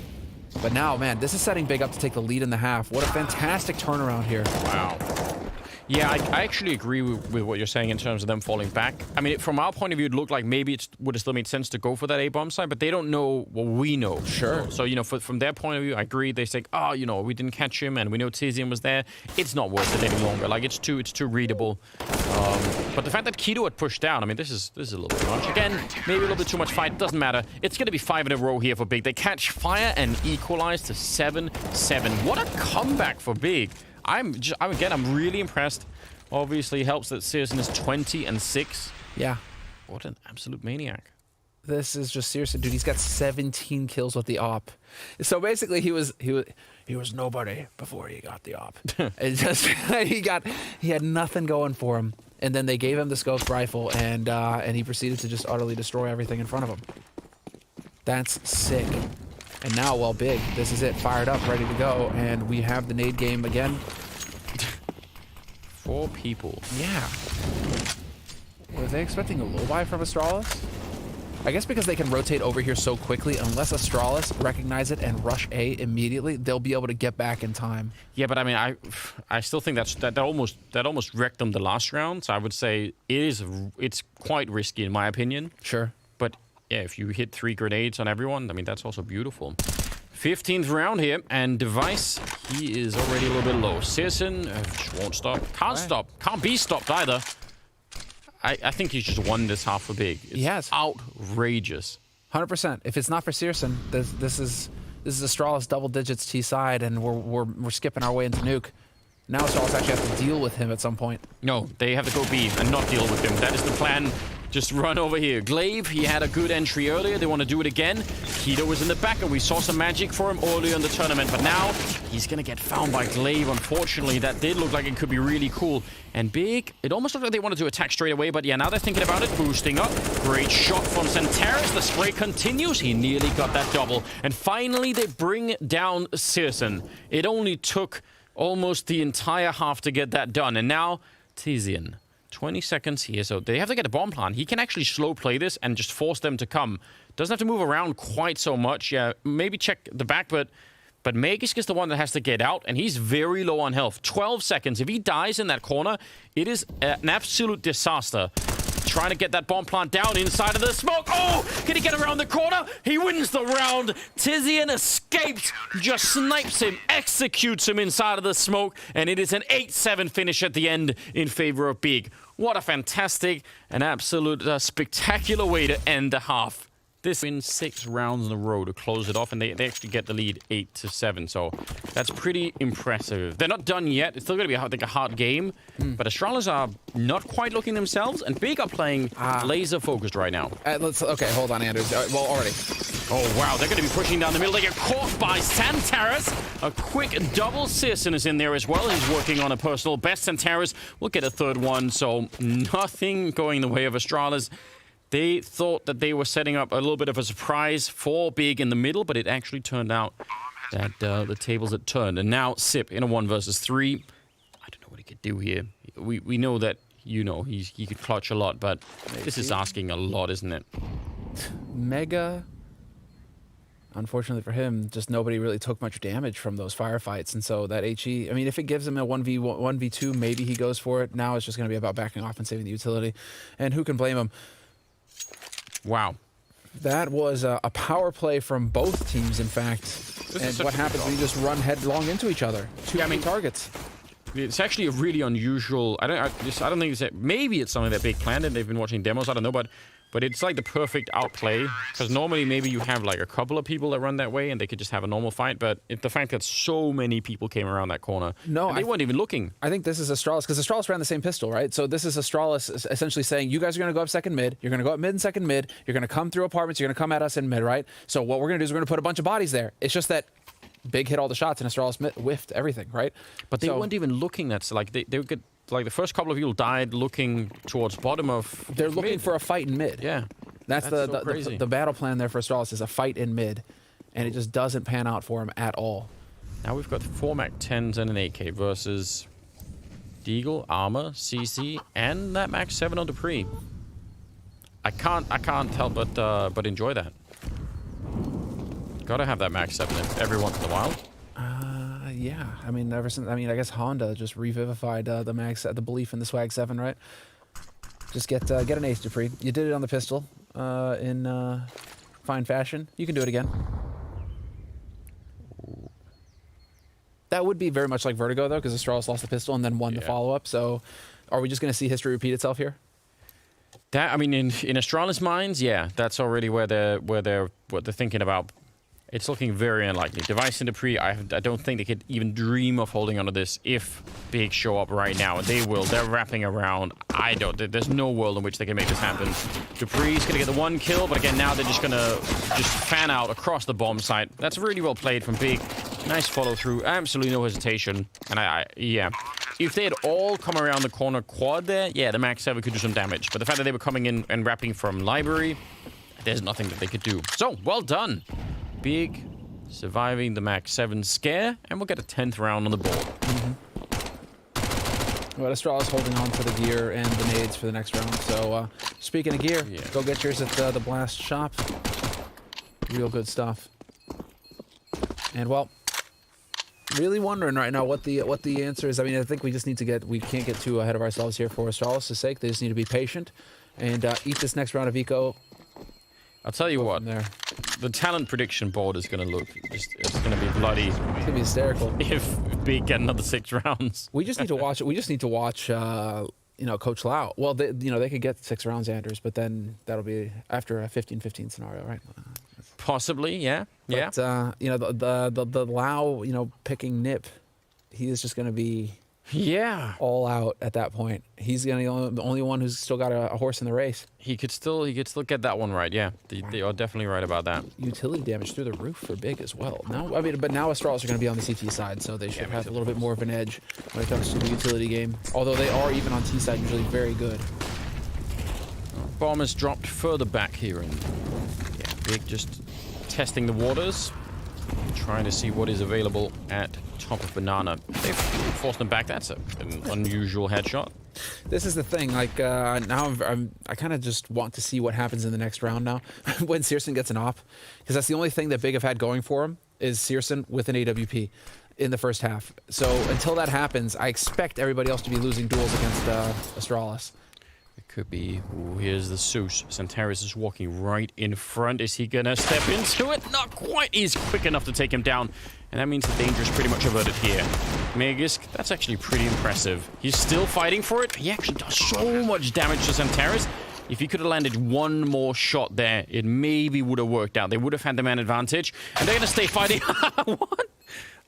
But now, man, this is setting Big up to take the lead in the half. What a fantastic turnaround here. Wow. Yeah, I actually agree with what you're saying in terms of them falling back. I mean, from our point of view, it looked like maybe it would have still made sense to go for that A-bomb side, but they don't know what we know. Sure. So, you know, from their point of view, I agree. They say, oh, you know, we didn't catch him, and we know tiziaN was there. It's not worth it any longer. Like, it's too readable. But the fact that Keto had pushed down, I mean, this is a little bit much. Again, maybe a little bit too much fight. Doesn't matter. It's going to be 5 in a row here for Big. They catch fire and equalize to 7-7. What a comeback for Big. I'm really impressed. Obviously helps that syrson is 20-6. Yeah. What an absolute maniac. This is just syrson, dude. He's got 17 kills with the op. So basically, he was nobody before he got the op. It's just he had nothing going for him, and then they gave him the scope rifle, and he proceeded to just utterly destroy everything in front of him. That's sick. And now, well, Big, this is it, fired up, ready to go, and we have the nade game again. 4 people. Yeah. Were they expecting a low buy from Astralis? I guess because they can rotate over here so quickly, unless Astralis recognize it and rush A immediately, they'll be able to get back in time. Yeah, but I mean, I still think that almost wrecked them the last round. So I would say it's quite risky in my opinion. Sure. But yeah, if you hit 3 grenades on everyone, I mean, that's also beautiful. 15th round here, and Device, he is already a little bit low. syrson won't stop. Can't stop. Can't be stopped either. I think he's just won this half for Big. It's outrageous. 100%. If it's not for syrson, this is Astralis double digits T side, and we're skipping our way into nuke. Now Astralis actually have to deal with him at some point. No, they have to go B and not deal with him. That is the plan. Just run over here. Glaive, he had a good entry earlier. They want to do it again. Keto was in the back, and we saw some magic for him earlier in the tournament. But now, he's going to get found by Glaive. Unfortunately, that did look like it could be really cool. And Big, it almost looked like they wanted to attack straight away. But yeah, now they're thinking about it. Boosting up. Great shot from XANTARES. The spray continues. He nearly got that double. And finally, they bring down syrson. It only took almost the entire half to get that done. And now, tiziaN. 20 seconds here, so they have to get a bomb plant. He can actually slow play this and just force them to come. Doesn't have to move around quite so much. Yeah, maybe check the back, but Magisk is the one that has to get out, and he's very low on health. 12 seconds. If he dies in that corner, it is an absolute disaster. trying to get that bomb plant down inside of the smoke. Oh, can he get around the corner? He wins the round. tiziaN escapes, just snipes him, executes him inside of the smoke, and it is an 8-7 finish at the end in favor of Big. What a fantastic and absolute spectacular way to end the half. This wins 6 rounds in a row to close it off, and they actually get the lead 8-7. So that's pretty impressive. They're not done yet. It's still going to be, I think, a hard game. But Astralis are not quite looking themselves, and Big are playing laser-focused right now. Okay, hold on, Anders. Well, already. Oh, wow. They're going to be pushing down the middle. They get caught by XANTARES. A quick double syrson is in there as well. He's working on a personal best. XANTARES will get a third one, so nothing going the way of Astralis. They thought that they were setting up a little bit of a surprise for Big in the middle, but it actually turned out that the tables had turned. And now Sip in a 1 versus 3. I don't know what he could do here. We know that, you know, he could clutch a lot, but this is asking a lot, isn't it? Mega. Unfortunately for him, just nobody really took much damage from those firefights. And so that HE, I mean, if it gives him a 1v2, maybe he goes for it. Now it's just going to be about backing off and saving the utility. And who can blame him? Wow. That was a power play from both teams, in fact. And what happens when you just run headlong into each other? Two targets. It's actually a really unusual. I don't think it's maybe it's something that Big planned and they've been watching demos. I don't know, but it's like the perfect outplay, because normally maybe you have like a couple of people that run that way and they could just have a normal fight. But the fact that so many people came around that corner, they weren't even looking. I think this is Astralis, because Astralis ran the same pistol, right? So this is Astralis essentially saying, you guys are going to go up second mid, you're going to go up mid and second mid, you're going to come through apartments, you're going to come at us in mid, right? So what we're going to do is we're going to put a bunch of bodies there. It's just that Big hit all the shots and Astralis whiffed everything, right? But they weren't even looking. That's like they would get. Like the first couple of people died looking towards bottom of. They're looking for a fight in mid. Yeah, that's the battle plan there for Astralis is a fight in mid, and it just doesn't pan out for him at all. Now we've got 4 Mac 10s and an AK versus Deagle, Armor, CC, and that Mac 7 on dupreeh. I can't help but enjoy that. Gotta have that Mac 7 every once in a while. Yeah, I mean, I guess Honda just revivified the belief in the Swag 7, right? Just get an ace, dupreeh. You did it on the pistol in fine fashion. You can do it again. That would be very much like Vertigo, though, because Astralis lost the pistol and then won the follow-up. So, are we just going to see history repeat itself here? That, I mean, in Astralis' minds, yeah, that's already what they're thinking about. It's looking very unlikely. Device and dupreeh, I don't think they could even dream of holding onto this if Big show up right now. They will. They're wrapping around. There's no world in which they can make this happen. dupreeh's going to get the 1 kill, but again, now they're just going to fan out across the bomb site. That's really well played from Big. Nice follow through. Absolutely no hesitation. And yeah. If they had all come around the corner quad there, yeah, the Mac 7 could do some damage. But the fact that they were coming in and wrapping from library, there's nothing that they could do. So, well done. Big surviving the Mac 7 scare, and we'll get a 10th round on the board. Well, Astralis holding on to the gear and the nades for the next round. So, speaking of gear, go get yours at the Blast shop. Real good stuff. And, well, really wondering right now what the answer is. I mean, I think we can't get too ahead of ourselves here for Astralis' sake. They just need to be patient and eat this next round of eco. I'll tell you what, the talent prediction board is going to look, it's going to be bloody. It's going to be hysterical. If Big get another 6 rounds. We just need to watch it. We just need to watch, Coach Lau. Well, they could get 6 rounds, Anders, but then that'll be after a 15-15 scenario, right? Possibly, yeah. But, the Lau, picking Nip, he is just going to be all out at that point. He's going to be the only one who's still got a horse in the race. He could still get that one right, yeah. They are definitely right about that. Utility damage through the roof for Big as well. But now Astralis are going to be on the CT side, so they should have a little bit more of an edge when it comes to the utility game. Although they are, even on T side, usually very good. Bomb is dropped further back here, and Big just testing the waters, trying to see what is available at top of banana. They've forced them back. That's an unusual headshot. This is the thing. Like now, I kind of just want to see what happens in the next round now when syrson gets an op, because that's the only thing that Big have had going for him is syrson with an AWP in the first half. So until that happens, I expect everybody else to be losing duels against Astralis. Could be. Ooh, here's the Zeus. XANTARES is walking right in front. Is he gonna step into it? Not quite. He's quick enough to take him down. And that means the danger is pretty much averted here. Magisk, that's actually pretty impressive. He's still fighting for it. He actually does so much damage to XANTARES. If he could have landed one more shot there, it maybe would have worked out. They would have had the man advantage. And they're gonna stay fighting. What?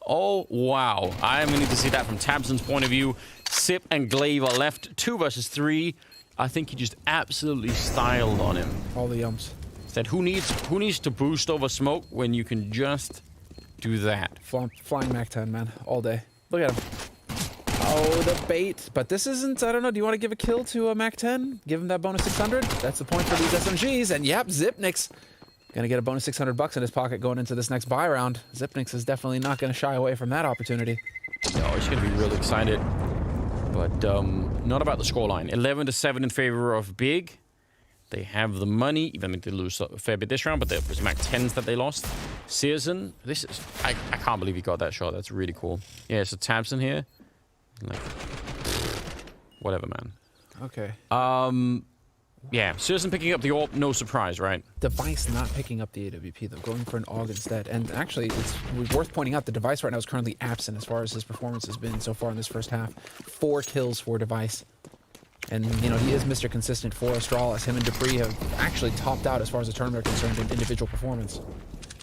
Oh, wow. I'm gonna need to see that from tabseN's point of view. CeRq and gla1ve are left 2 versus 3. I think he just absolutely styled on him. All the yums. Said, who needs to boost over smoke when you can just do that? Flying Mac 10, man, all day. Look at him. Oh, the bait. But this isn't, I don't know, do you want to give a kill to a Mac 10? Give him that bonus 600? That's the point for these SMGs. And yep, Zipnix gonna get a bonus 600 bucks in his pocket going into this next buy round. Zipnix is definitely not gonna shy away from that opportunity. No, he's gonna be real excited. But not about the scoreline. 11-7 in favor of Big. They have the money, even if they lose a fair bit this round, but there was Mac 10s that they lost. syrson, this is... I can't believe he got that shot. That's really cool. Yeah, so tabseN here. Like, whatever, man. Okay. Yeah, syrson picking up the AWP, no surprise, right? Device not picking up the AWP, though, going for an AUG instead. And actually, it's worth pointing out the Device right now is currently absent as far as his performance has been so far in this first half. 4 kills for Device. And, you know, he is Mr. Consistent for Astralis. Him and dupreeh have actually topped out as far as the tournament are concerned in individual performance.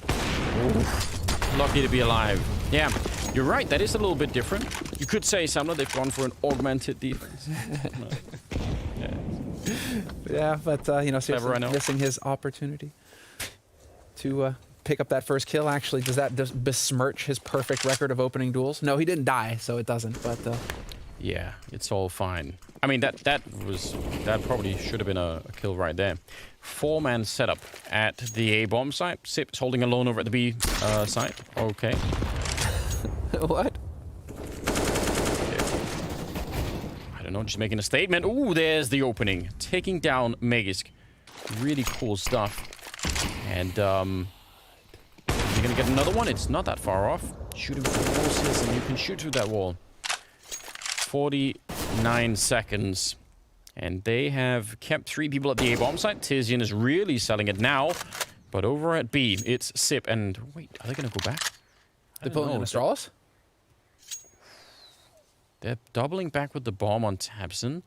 Ooh, lucky to be alive. Yeah, you're right, that is a little bit different. You could say, Samler, they've gone for an augmented defense. Yeah. Yeah, but, you know, syrson missing his opportunity to pick up that first kill. Actually, does that besmirch his perfect record of opening duels? No, he didn't die, so it doesn't, but... Yeah, it's all fine. I mean, that probably should have been a kill right there. 4-man setup at the A bomb site. CeRq is holding alone over at the B site. Okay. What? I don't know, just making a statement. Ooh, there's the opening. Taking down Magisk. Really cool stuff. And, you're gonna get another one? It's not that far off. Shooting through the walls, and you can shoot through that wall. 49 seconds. And they have kept 3 people at the A bomb site. tiziaN is really selling it now. But over at B, it's CeRq. And wait, are they gonna go back? They're pulling in Astralis? They're doubling back with the bomb on tabseN.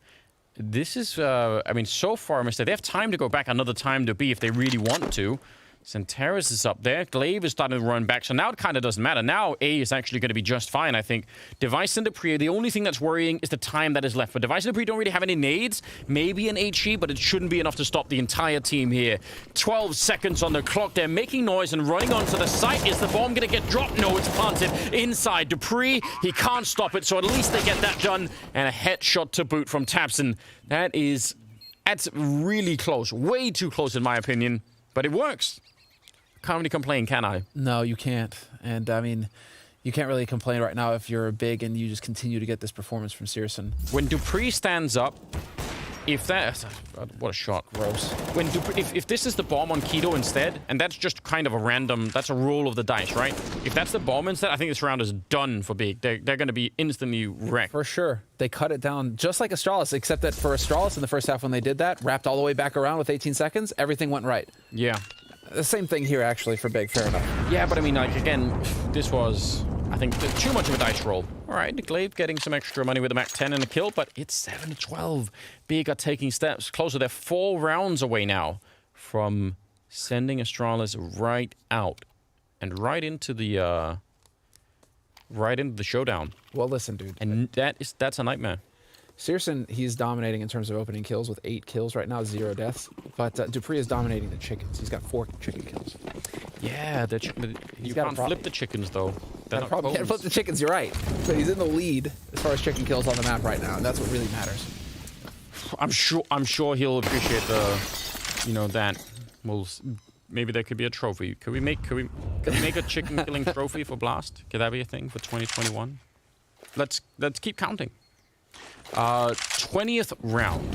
This is, I mean, so far, they have time to go back another time to B if they really want to. XANTARES is up there. gla1ve is starting to run back, so now it kind of doesn't matter. Now A is actually going to be just fine, I think. Device and dupreeh, the only thing that's worrying is the time that is left. But Device and dupreeh don't really have any nades. Maybe an HE, but it shouldn't be enough to stop the entire team here. 12 seconds on the clock. They're making noise and running onto the site. Is the bomb going to get dropped? No, it's planted inside. dupreeh, he can't stop it, so at least they get that done. And a headshot to boot from tabseN. That's really close. Way too close, in my opinion. But it works. Can't really complain, can I? No, you can't. And, I mean, you can't really complain right now if you're big and you just continue to get this performance from syrson. When dupreeh stands up, if that... What a shot. Gross. When if this is the bomb on Keto instead, and that's just kind of a random... That's a roll of the dice, right? If that's the bomb instead, I think this round is done for Big. They're going to be instantly wrecked. For sure. They cut it down just like Astralis, except that for Astralis in the first half when they did that, wrapped all the way back around with 18 seconds, everything went right. Yeah. The same thing here, actually, for Big. Fair enough. Yeah, but I mean, like, again, this was, I think, too much of a dice roll. All right, gla1ve getting some extra money with a Mac 10 and a kill, but it's 7-12. Big are taking steps closer. They're 4 rounds away now from sending Astralis right out and right into the showdown. Well, listen, dude. And that's a nightmare. syrson, he's dominating in terms of opening kills with 8 kills right now, 0 deaths. But dupreeh is dominating the chickens. He's got 4 chicken kills. Yeah, you can't flip the chickens, though. Can't flip the chickens, you're right. But he's in the lead as far as chicken kills on the map right now, and that's what really matters. I'm sure he'll appreciate that. Maybe there could be a trophy. Could we make a chicken killing trophy for Blast? Could that be a thing for 2021? Let's keep counting. 20th round.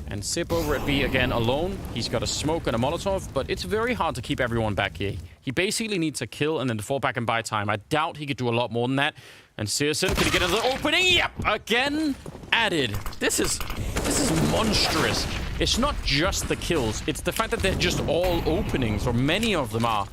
And CeRq over at B again alone. He's got a smoke and a Molotov, but it's very hard to keep everyone back here. He basically needs a kill and then to fall back and buy time. I doubt he could do a lot more than that. And syrson, can he get another opening? Yep, again added. This is this is monstrous. It's not just the kills. It's the fact that they're just all openings, or many of them are.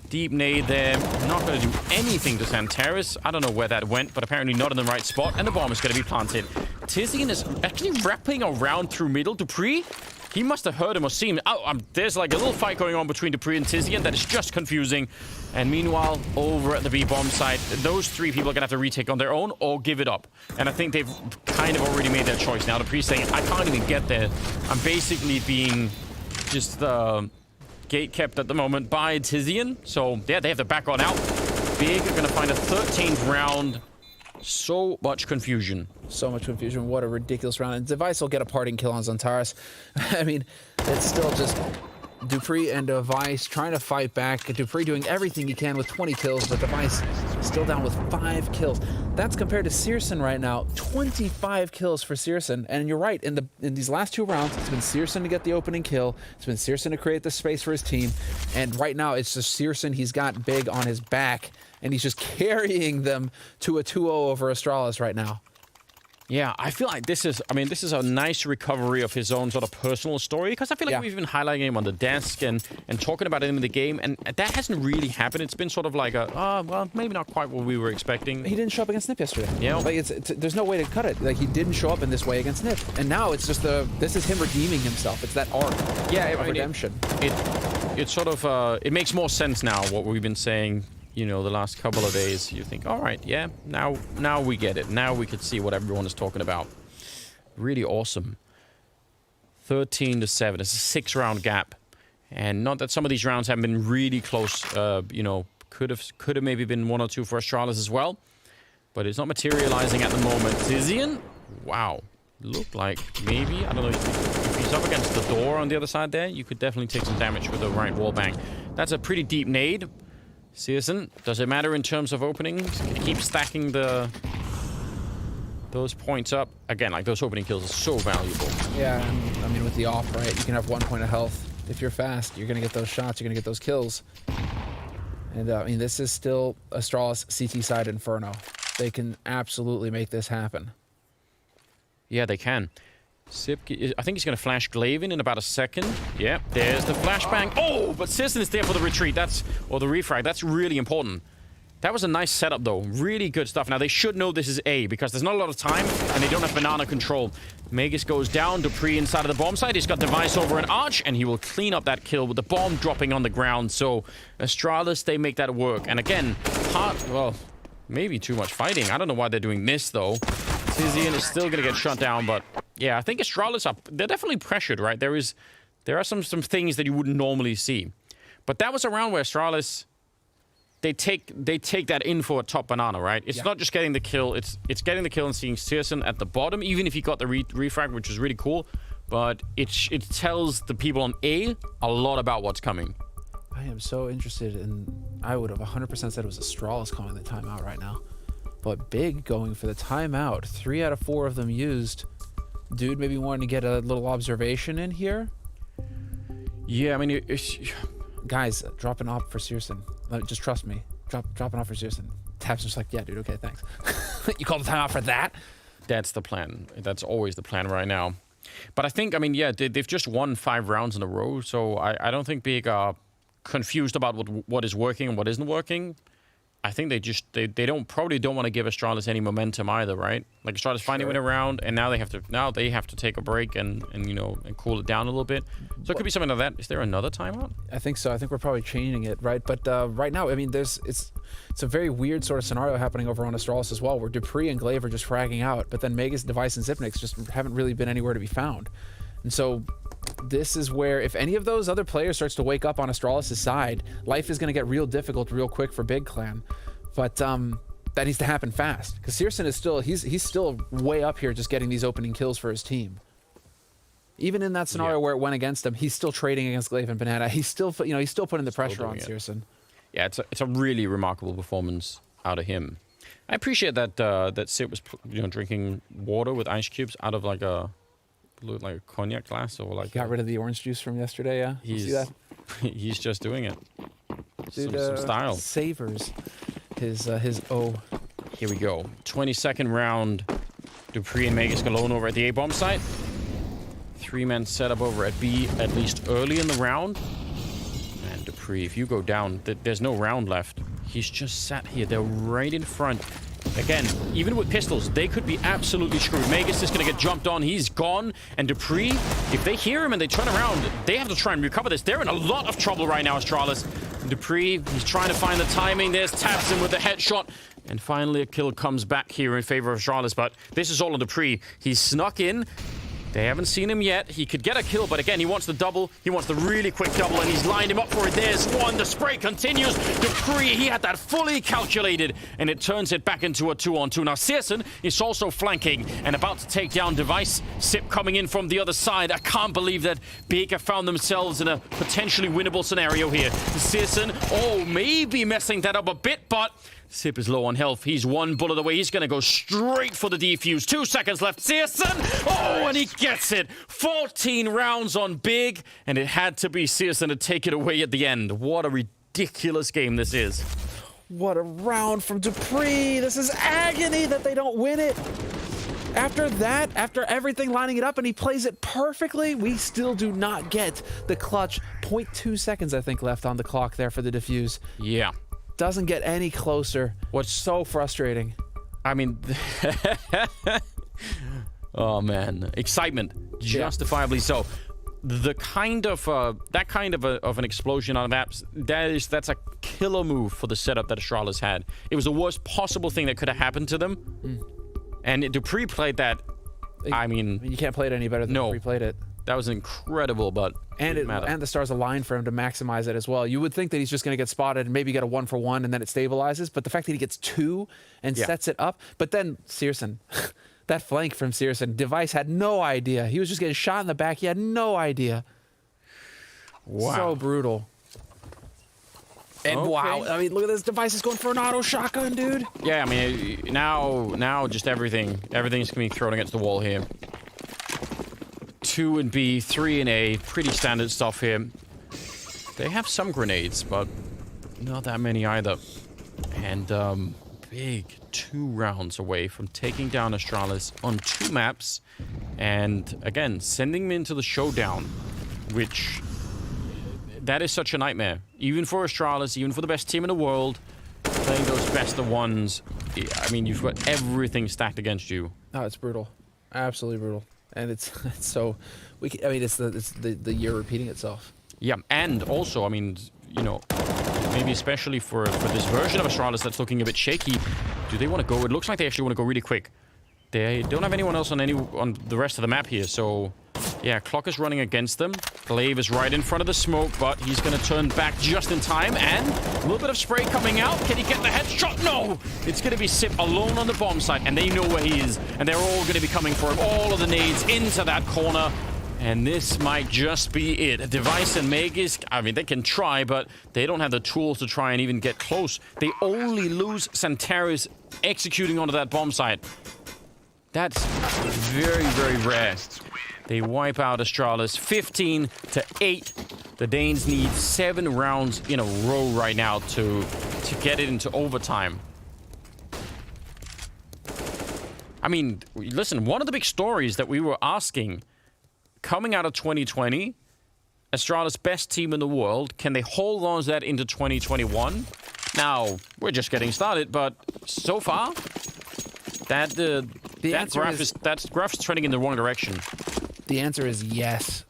Deep nade there. Not going to do anything to XANTARES. I don't know where that went, but apparently not in the right spot. And the bomb is going to be planted. tiziaN is actually wrapping around through middle. dupreeh, he must have heard him or seen him. Oh, there's like a little fight going on between dupreeh and tiziaN that is just confusing. And meanwhile, over at the B bomb side, those three people are going to have to retake on their own or give it up. And I think they've kind of already made their choice now. dupreeh saying, I can't even get there. I'm basically being just gate kept at the moment by tiziaN. So, yeah, they have to back on out. Big are going to find a 13th round. So much confusion. So much confusion. What a ridiculous round. And Device will get a parting kill on XANTARES. I mean, it's still just dupreeh and Device trying to fight back. dupreeh doing everything he can with 20 kills, but Device still down with 5 kills. That's compared to syrson right now. 25 kills for syrson. And you're right, in these last 2 rounds, it's been syrson to get the opening kill. It's been syrson to create the space for his team. And right now, it's just syrson. He's got Big on his back, and he's just carrying them to a 2-0 over Astralis right now. Yeah, I feel like this is a nice recovery of his own sort of personal story, because I feel like we've been highlighting him on the desk and talking about him in the game, and that hasn't really happened. It's been sort of like well, maybe not quite what we were expecting. He didn't show up against Snip yesterday. Yeah. Like, there's no way to cut it. Like, he didn't show up in this way against Snip. And now it's just this is him redeeming himself. It's that arc of redemption. It sort of, it makes more sense now, what we've been saying, you know, the last couple of days. You think, all right, yeah, now we get it. Now we could see what everyone is talking about. Really awesome. 13-7. It's a 6-round gap, and not that some of these rounds haven't been really close. You know, could have maybe been 1 or 2 for Astralis as well, but it's not materializing at the moment. tiziaN, wow, looked like maybe, I don't know, if he's up against the door on the other side there, you could definitely take some damage with the right wall bang. That's a pretty deep nade. syrson, does it matter in terms of openings? Can you keep stacking those points up? Again, like, those opening kills are so valuable. Yeah, and, I mean, with the off, right, you can have 1 point of health. If you're fast, you're going to get those shots, you're going to get those kills. And, I mean, this is still Astralis CT side Inferno. They can absolutely make this happen. Yeah, they can. CeRq, I think he's going to flash Glavin in about a second. Yeah, there's the flashbang. Oh, but syrson is there for the retreat. Or the refrag. That's really important. That was a nice setup, though. Really good stuff. Now, they should know this is A, because there's not a lot of time, and they don't have banana control. Magisk goes down. dupreeh inside of the bomb site. He's got Device over an arch, and he will clean up that kill with the bomb dropping on the ground. So, Astralis, they make that work. And again, well, maybe too much fighting. I don't know why they're doing this, though. tiziaN is still going to get shut down, but yeah, I think Astralis they're definitely pressured, right? There are some things that you wouldn't normally see. But that was a round where Astralis, they take that info at top banana, right? It's not just getting the kill, it's getting the kill and seeing syrson at the bottom, even if he got the refrag, which is really cool. But it tells the people on A a lot about what's coming. I am so interested in... I would have 100% said it was Astralis calling the timeout right now. But Big going for the timeout. 3 out of 4 of them used. Dude maybe wanting to get a little observation in here. Yeah, I mean, guys, drop an op for syrson. Just trust me. Drop an op for syrson. tabseN just like, yeah, dude, okay, thanks. You called the timeout for that? That's the plan. That's always the plan right now. But I think, I mean, yeah, they've just won 5 rounds in a row, so I don't think Big are confused about what is working and what isn't working. I think they probably don't want to give Astralis any momentum either, right? Like, Astralis finally went around, and now they have to take a break and you know, and cool it down a little bit. So it could be something like that. Is there another timeout? I think so. I think we're probably changing it, right? But right now, I mean, it's a very weird sort of scenario happening over on Astralis as well, where dupreeh and Glaive are just fragging out, but then Magisk, Device, and Xyp9x just haven't really been anywhere to be found. And so this is where, if any of those other players starts to wake up on Astralis' side, life is going to get real difficult real quick for Big Clan. But that needs to happen fast, because syrson is still, he's still way up here just getting these opening kills for his team. Even in that scenario where it went against him, he's still trading against Glaive and Banana. He's still, you know, he's still putting the pressure on syrson. Yeah, it's a really remarkable performance out of him. I appreciate that that CeRq was, you know, drinking water with ice cubes out of like a cognac glass, or like got rid of the orange juice from yesterday. Yeah, you see that? He's just doing it. Dude, some style. Savors his O. Here we go. 22nd round. dupreeh and Magisk alone over at the A-bomb site. 3-man setup over at B, at least early in the round. And dupreeh, if you go down, there's no round left. He's just sat here. They're right in front. Again, even with pistols, they could be absolutely screwed. Magisk is going to get jumped on. He's gone. And dupreeh, if they hear him and they turn around, they have to try and recover this. They're in a lot of trouble right now, Astralis. dupreeh, he's trying to find the timing. There's tabseN with the headshot. And finally, a kill comes back here in favor of Astralis. But this is all on dupreeh. He's snuck in. They haven't seen him yet. He could get a kill, but again, he wants the double. He wants the really quick double, and he's lined him up for it. There's one. The spray continues. dupreeh, he had that fully calculated, and it turns it back into a 2-on-2. Now, syrson is also flanking and about to take down Device. Sip coming in from the other side. I can't believe that Brehze found themselves in a potentially winnable scenario here. syrson, oh, maybe messing that up a bit, but Sip is low on health. He's one bullet away. He's going to go straight for the defuse. 2 seconds left. syrson! Oh, and he gets it. 14 rounds on Big, and it had to be syrson to take it away at the end. What a ridiculous game this is. What a round from dupreeh. This is agony that they don't win it. After that, after everything lining it up, and he plays it perfectly, we still do not get the clutch. 0.2 seconds, I think, left on the clock there for the defuse. Yeah. Doesn't get any closer. What's so frustrating? I mean, oh man, excitement, justifiably so. The kind of that kind of an explosion on maps, that's a killer move for the setup that Astralis had. It was the worst possible thing that could have happened to them, and dupreeh played that. I mean, you can't play it any better than dupreeh played it. That was incredible, but and the stars align for him to maximize it as well. You would think that he's just going to get spotted and maybe get a 1-for-1 and then it stabilizes, but the fact that he gets 2 and sets it up, but then syrson, that flank from syrson, Device had no idea. He was just getting shot in the back. He had no idea. Wow. So brutal. And wow, I mean, look at this. Device is going for an auto shotgun, dude. Yeah, I mean, now just everything's being thrown against the wall here. 2 in B, 3 in A, pretty standard stuff here. They have some grenades, but not that many either. And Big 2 rounds away from taking down Astralis on 2 maps. And again, sending them into the showdown, which that is such a nightmare. Even for Astralis, even for the best team in the world, playing those best of ones, I mean, you've got everything stacked against you. Oh, it's brutal. Absolutely brutal. And it's so I mean, it's the year repeating itself. Yeah, and also, I mean, you know, maybe especially for this version of Astralis that's looking a bit shaky, do they want to go? It looks like they actually want to go really quick. They don't have anyone else on the rest of the map here, so yeah, clock is running against them. Glaive is right in front of the smoke, but he's going to turn back just in time, and a little bit of spray coming out. Can he get the headshot? No! It's going to be Sip alone on the bomb site, and they know where he is, and they're all going to be coming for him. All of the nades into that corner, and this might just be it. Device and Magisk, I mean, they can try, but they don't have the tools to try and even get close. They only lose XANTARES executing onto that bomb site. That's very, very rare. They wipe out Astralis 15-8. The Danes need 7 rounds in a row right now to get it into overtime. I mean, listen, one of the big stories that we were asking coming out of 2020, Astralis best team in the world, can they hold on to that into 2021? Now, we're just getting started, but so far, that graph is trending in the wrong direction. The answer is yes.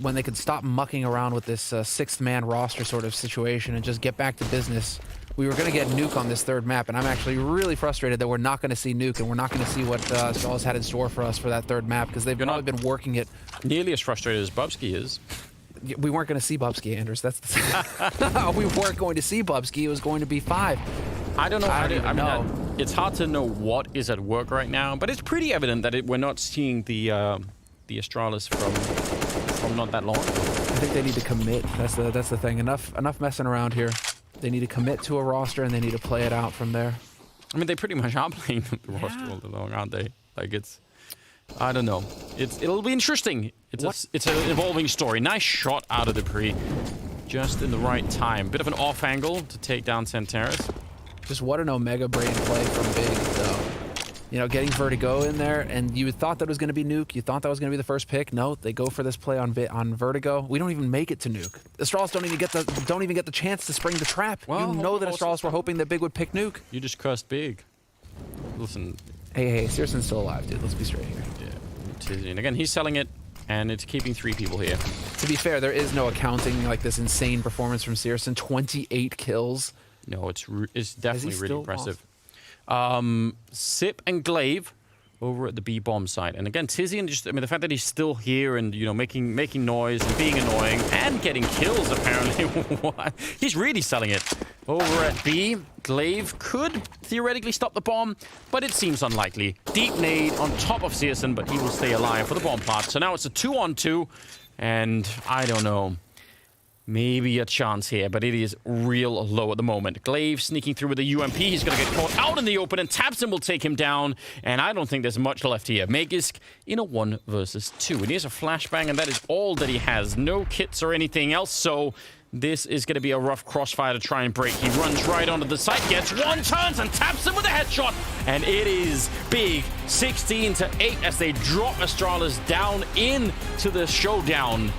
When they could stop mucking around with this 6th-man roster sort of situation and just get back to business. We were going to get Nuke on this 3rd map, and I'm actually really frustrated that we're not going to see Nuke, and we're not going to see what Astralis had in store for us for that 3rd map, because they've probably been working it. Nearly as frustrated as Bubsky is. We weren't going to see Bubsky, Anders. That's the thing. We weren't going to see Bubsky. It was going to be 5. I don't know. I mean, it's hard to know what is at work right now, but it's pretty evident that we're not seeing the Astralis from not that long ago. I think they need to commit. That's the thing. Enough messing around here. They need to commit to a roster and they need to play it out from there. I mean, they pretty much are playing the roster all along, aren't they? Like I don't know. It'll be interesting. It's an evolving story. Nice shot out of dupreeh, just in the right time. Bit of an off angle to take down XANTARES. Just what an Omega Brain play from Big, though. you know, getting Vertigo in there, and you thought that was going to be nuke. You thought that was going to be the first pick. No, they go for this play on Vertigo. We don't even make it to nuke. Astralis don't even get the chance to spring the trap. Well, you know that Astralis were hoping that Big would pick nuke. You just cursed Big. Listen. Hey, syrson's still alive, dude. Let's be straight here. Yeah, tiziaN. Again, he's selling it, and it's keeping 3 people here. To be fair, there is no accounting like this insane performance from syrson. 28 kills. No, it's definitely really impressive. Lost? Sip and Glaive over at the B bomb site, and again, tiziaN just, I mean, the fact that he's still here and, you know, making noise and being annoying and getting kills apparently. What? He's really selling it. Over at B, Glaive could theoretically stop the bomb, but it seems unlikely. Deep nade on top of syrson, but he will stay alive for the bomb plant. So now it's a 2-on-2, and I don't know. Maybe a chance here, but it is real low at the moment. Glaive sneaking through with the UMP. He's going to get caught out in the open, and tabseN will take him down. And I don't think there's much left here. Magisk in a 1 versus 2. And here's a flashbang, and that is all that he has. No kits or anything else, so this is going to be a rough crossfire to try and break. He runs right onto the site, gets one, turns, and tabseN with a headshot. And it is big, 16-8 as they drop Astralis down into the showdown.